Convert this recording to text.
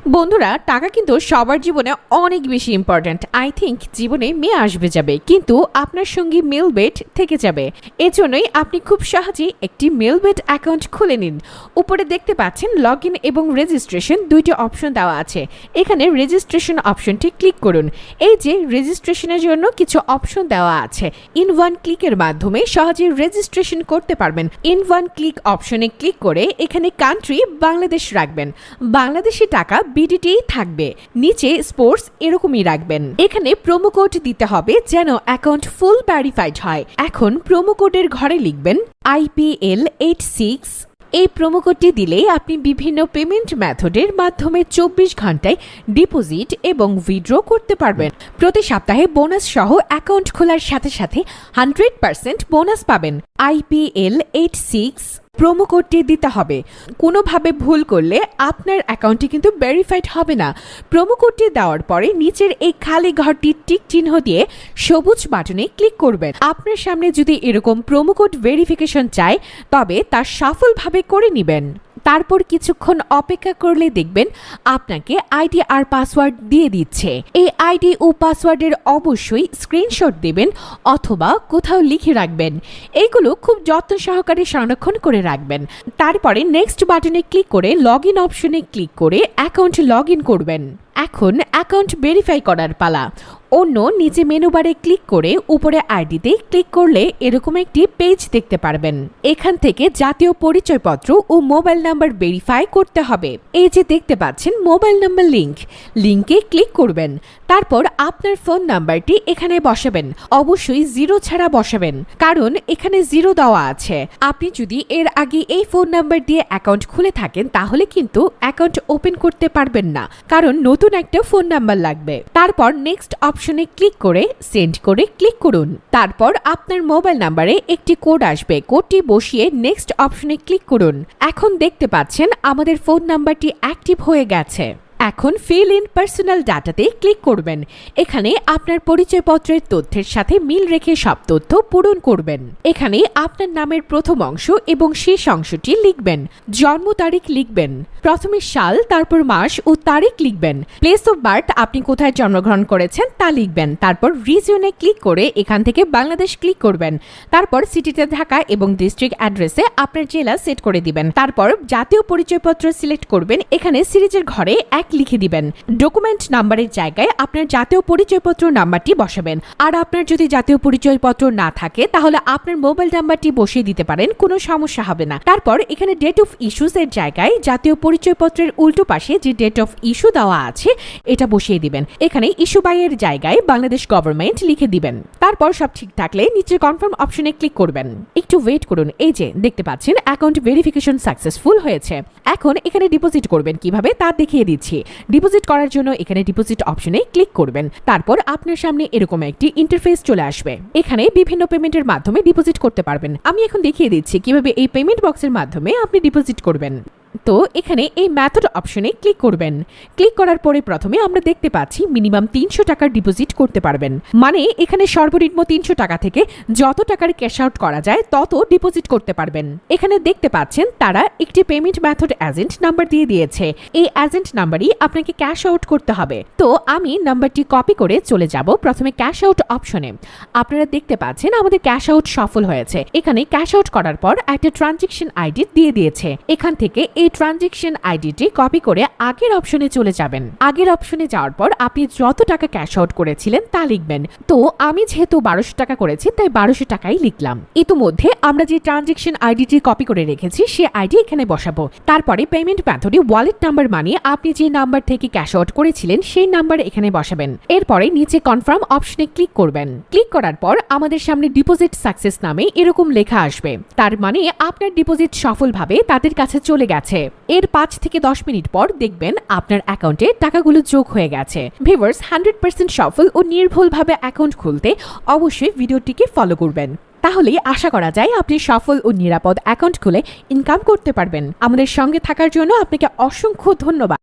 বন্ধুরা, টাকা কিন্তু সবার জীবনে অনেক বেশি ইম্পর্ট্যান্ট। আই থিঙ্ক জীবনে মেয়ে আসবে যাবে, কিন্তু আপনার সঙ্গে মেলবেট থেকে যাবে। এজন্যই আপনি খুব সহজেই একটি মেলবেট অ্যাকাউন্ট খুলে নিন। উপরে দেখতে পাচ্ছেন লগ ইন এবং রেজিস্ট্রেশন দুইটি অপশন দেওয়া আছে। এখানে রেজিস্ট্রেশন অপশনটি ক্লিক করুন। এই যে রেজিস্ট্রেশনের জন্য কিছু অপশন দেওয়া আছে, ইন ওয়ান ক্লিকের মাধ্যমে সহজে রেজিস্ট্রেশন করতে পারবেন। ইন ওয়ান ক্লিক অপশনে ক্লিক করে এখানে কান্ট্রি বাংলাদেশ রাখবেন। বাংলাদেশি টাকা বিডিটি থাকবে, নিচে স্পোর্টস এরকমই রাখবেন। এখানে প্রোমো কোড দিতে হবে যেন অ্যাকাউন্ট ফুল ভেরিফাইড হয়। এখন প্রোমো কোডের ঘরে লিখবেন IPL86। এই প্রোমো কোডটি দিলেই আপনি বিভিন্ন পেমেন্ট মেথডের মাধ্যমে 24 ঘন্টায় ডিপোজিট এবং উইথড্র করতে পারবেন। প্রতি সপ্তাহে বোনাস সহ অ্যাকাউন্ট খোলার সাথে সাথে 100% বোনাস পাবেন। IPL86 প্রোমো কোডটি দিতে হবে। কোনোভাবে ভুল করলে আপনার অ্যাকাউন্টটি কিন্তু ভেরিফাইড হবে না। প্রোমো কোডটি দেওয়ার পরে নিচের এই খালি ঘরটি টিক চিহ্ন দিয়ে সবুজ বাটনে ক্লিক করবেন। আপনার সামনে যদি এরকম প্রোমো কোড ভেরিফিকেশন চায় তবে তা সফলভাবে করে নেবেন। তারপর কিছুক্ষণ অপেক্ষা করলে দেখবেন আপনাকে আইডি আর পাসওয়ার্ড দিয়ে দিচ্ছে। এই আইডি ও পাসওয়ার্ডের অবশ্যই স্ক্রিনশট দেবেন অথবা কোথাও লিখে রাখবেন। এইগুলো খুব যত্ন সহকারে সংরক্ষণ করে রাখবেন। তারপরে নেক্সট বাটনে ক্লিক করে লগ ইন অপশনে ক্লিক করে অ্যাকাউন্ট লগ ইন করবেন। এখন অ্যাকাউন্ট ভেরিফাই করার পালা। অন্য নিচে মেনু বারে ক্লিক করে উপরে আইডিতে ক্লিক করলে এরকম একটি পেজ দেখতে পারবেন। এখান থেকে জাতীয় পরিচয়পত্র ও মোবাইল নাম্বার ভেরিফাই করতে হবে। এই যে দেখতে পাচ্ছেন মোবাইল নাম্বার লিংকে ক্লিক করবেন। তারপর আপনার ফোন নাম্বারটি এখানে বসাবেন। অবশ্যই 0 ছাড়া বসাবেন, কারণ এখানে 0 দেওয়া আছে। আপনি যদি এর আগে এই ফোন নাম্বার দিয়ে অ্যাকাউন্ট খুলে থাকেন তাহলে কিন্তু অ্যাকাউন্ট ওপেন করতে পারবেন না, কারণ নতুন একটা ফোন নাম্বার লাগবে। তারপর নেক্সট অপশনে ক্লিক করে সেন্ড করে ক্লিক করুন। তারপর আপনার মোবাইল নাম্বারে একটি কোড আসবে, কোডটি বসিয়ে নেক্সট অপশনে ক্লিক করুন। এখন দেখতে পাচ্ছেন আমাদের ফোন নাম্বারটি অ্যাক্টিভ হয়ে গেছে। এখন ফিল ইন পার্সোনাল ডাটাতে ক্লিক করবেন। এখানে আপনার পরিচয়পত্রের তথ্যের সাথে মিল রেখে সব তথ্য পূরণ করবেন। এখানে আপনার নামের প্রথম অংশ এবং শেষ অংশটি লিখবেন। জন্ম তারিখ লিখবেন, প্রথমে সাল তারপর মাস ও তারিখ লিখবেন। প্লেস অফ বার্থ আপনি কোথায় জন্মগ্রহণ করেছেন তা লিখবেন। তারপর রিজিয়নে ক্লিক করে এখান থেকে বাংলাদেশ ক্লিক করবেন। তারপর সিটিতে ঢাকা এবং ডিস্ট্রিক্ট অ্যাড্রেসে আপনার জেলা সেট করে দিবেন। তারপর জাতীয় পরিচয়পত্র সিলেক্ট করবেন। এখানে সিরিজের ঘরে 1 লিখে দিবেন। ডকুমেন্ট নাম্বারের জায়গায় আপনার জাতীয় পরিচয়পত্র নাম্বারটি বসাবেন। আর আপনার যদি জাতীয় পরিচয়পত্র না থাকে তাহলে আপনার মোবাইল নাম্বারটি বসিয়ে দিতে পারেন, কোনো সমস্যা হবে না। তারপর এখানে ডেট অফ ইস্যুস এর জায়গায় জাতীয় পরিচয়পত্রের উল্টো পাশে যে ডেট অফ ইস্যু দেওয়া আছে এটা বসিয়ে দিবেন। এখানে ইস্যু বাই এর জায়গায় বাংলাদেশ গভর্নমেন্ট লিখে দিবেন। তারপর সব ঠিক থাকলে নিচের কনফার্ম অপশনে ক্লিক করবেন। একটু ওয়েট করুন। এই যে দেখতে পাচ্ছেন অ্যাকাউন্ট ভেরিফিকেশন সাকসেসফুল হয়েছে। এখন এখানে ডিপোজিট করবেন কিভাবে তা দেখিয়ে দিচ্ছি। ডিপোজিট করার জন্য এখানে ডিপোজিট অপশনে ক্লিক করবেন। তারপর আপনার সামনে এরকম একটি ইন্টারফেস চলে আসবে। এখানে বিভিন্ন পেমেন্টের মাধ্যমে ডিপোজিট করতে পারবেন। আমি এখন দেখিয়ে দিচ্ছি কিভাবে এই পেমেন্ট বক্সের মাধ্যমে আপনি ডিপোজিট করবেন। তো এখানে এই মেথড অপশনে ক্লিক করবেন। ক্লিক করার পরে প্রথমে আমরা দেখতে পাচ্ছি মিনিমাম 300 টাকার ডিপোজিট করতে পারবেন। মানে এখানে সর্বনিম্ন 300 টাকা থেকে যত টাকার ক্যাশ আউট করা যায় তত ডিপোজিট করতে পারবেন। এখানে দেখতে পাচ্ছেন তারা একটি পেমেন্ট মেথড এজেন্ট নাম্বার দিয়ে দিয়েছে। এই এজেন্ট নাম্বারই আপনাকে ক্যাশ আউট করতে হবে। তো আমি নাম্বারটি কপি করে চলে যাব প্রথমে ক্যাশ আউট অপশনে। আপনারা দেখতে পাচ্ছেন আমাদের ক্যাশ আউট সফল হয়েছে। এখানে ক্যাশ আউট করার পর একটা ট্রানজাকশন আইডি দিয়ে দিয়েছে। এখান থেকে এই ট্রানজাকশন আইডিটি কপি করে আগের অপশনে চলে যাবেন। আগের অপশনে যাওয়ার পর আপনি যত টাকা ক্যাশ আউট করেছিলেন তা লিখবেন। তো আমি যেহেতু 1200 টাকা করেছি তাই 1200 টাকাই লিখলাম। ইতিমধ্যে আমরা যে ট্রানজাকশন আইডিটি কপি করে রেখেছি সে আইডি এখানে বসাবো। তারপরে পেমেন্ট মেথডে ওয়ালেট নাম্বার মানিয়ে আপনি যে নাম্বার থেকে ক্যাশ আউট করেছিলেন সেই নাম্বার এখানে বসাবেন। এরপরে নিচে কনফার্ম অপশনে ক্লিক করবেন। ক্লিক করার পর আমাদের সামনে ডিপোজিট সাকসেস নামে এরকম লেখা আসবে। তার মানে আপনার ডিপোজিট সফলভাবে তাদের কাছে চলে গেছে। এর 5 থেকে 10 মিনিট পর দেখবেন আপনার অ্যাকাউন্টে টাকাগুলো যোগ হয়ে গেছে। ভিউয়ার্স, 100% সফল ও নির্ভুলভাবে অ্যাকাউন্ট খুলতে অবশ্যই ভিডিওটিকে ফলো করবেন। তাহলেই আশা করা যায় আপনি সফল ও নিরাপদ অ্যাকাউন্ট খুলে ইনকাম করতে পারবেন। আমাদের সঙ্গে থাকার জন্য আপনাকে অসংখ্য ধন্যবাদ।